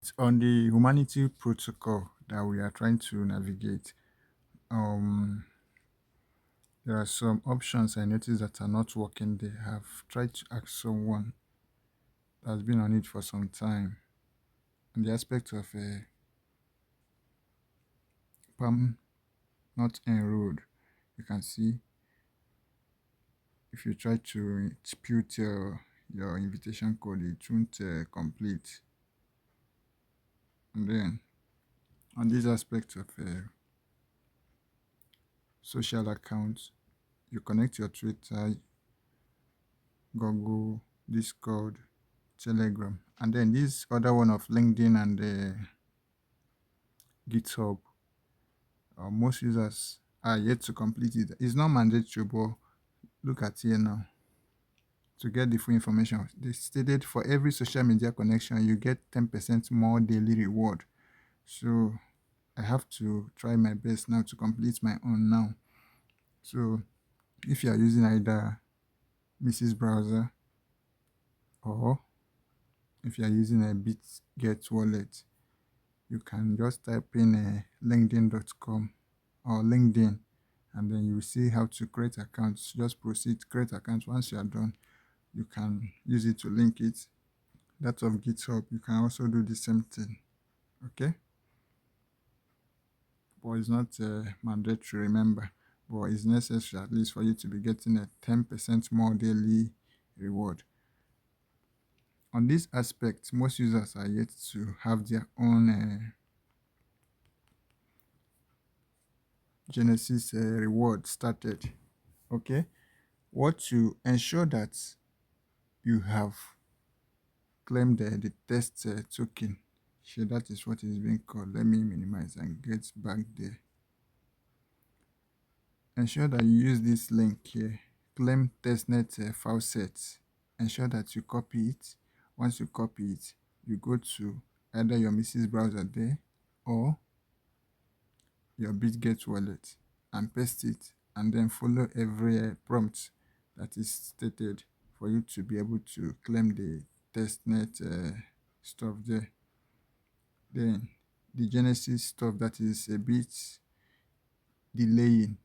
It's on the humanity protocol that we are trying to navigate. Um, there are some options I noticed that are not working. They have tried to ask someone that's been on it for some time. On the aspect of palm not enrolled, you can see if you try to dispute your invitation code, it won't complete. And then on this aspect of social accounts, you connect your Twitter, Google, Discord, Telegram, and then this other one of LinkedIn and GitHub. Most users are yet to complete it. It's not mandatory, but look at here now. To get the full information, they stated for every social media connection, you get 10% more daily reward. So I have to try my best now to complete my own now. So if you are using either Mrs. Browser or if you are using a BitGet wallet, you can just type in linkedin.com or LinkedIn, and then you will see how to create accounts. Just proceed, create accounts. Once you are done, you can use it to link it. That of GitHub, you can also do the same thing. Okay, but it's not mandatory, remember, but it's necessary at least for you to be getting a 10% more daily reward. On this aspect, most users are yet to have their own Genesis reward started. Okay, what to ensure that you have claimed the test token. So that is what is being called. Let me minimize and get back there. Ensure that you use this link here. Claim testnet file set. Ensure that you copy it. Once you copy it, you go to either your Mrs. browser there or your BitGet wallet and paste it, and then follow every prompt that is stated for you to be able to claim the testnet stuff there. Then the Genesis stuff that is a bit delaying.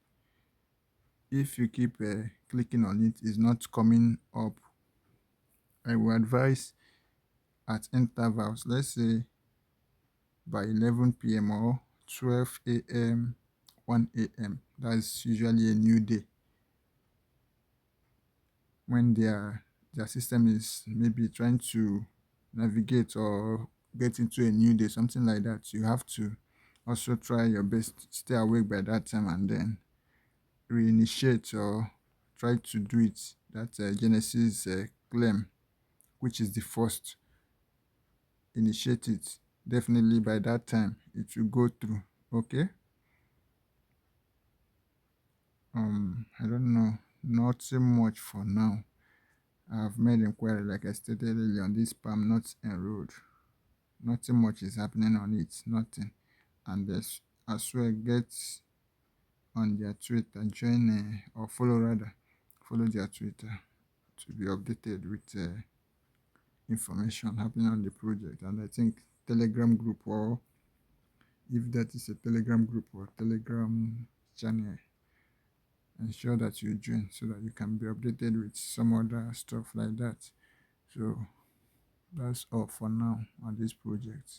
If you keep clicking on it, it's not coming up. I will advise at intervals, let's say by 11 p.m. or 12 a.m., 1 a.m. That's usually a new day when their system is maybe trying to navigate or get into a new day, something like that. You have to also try your best to stay awake by that time and then reinitiate or try to do it. That Genesis claim, which is the first, initiate it. Definitely by that time it will go through. Okay. I don't know, not so much for now. I've made inquiry, like I stated earlier, on this spam not enrolled. Nothing much is happening on it, nothing. And as well, get on their Twitter, join or follow rather, follow their Twitter to be updated with information happening on the project. And I think Telegram group, or if that is a Telegram group or Telegram channel, ensure that you join so that you can be updated with some other stuff like that. So that's all for now on this project.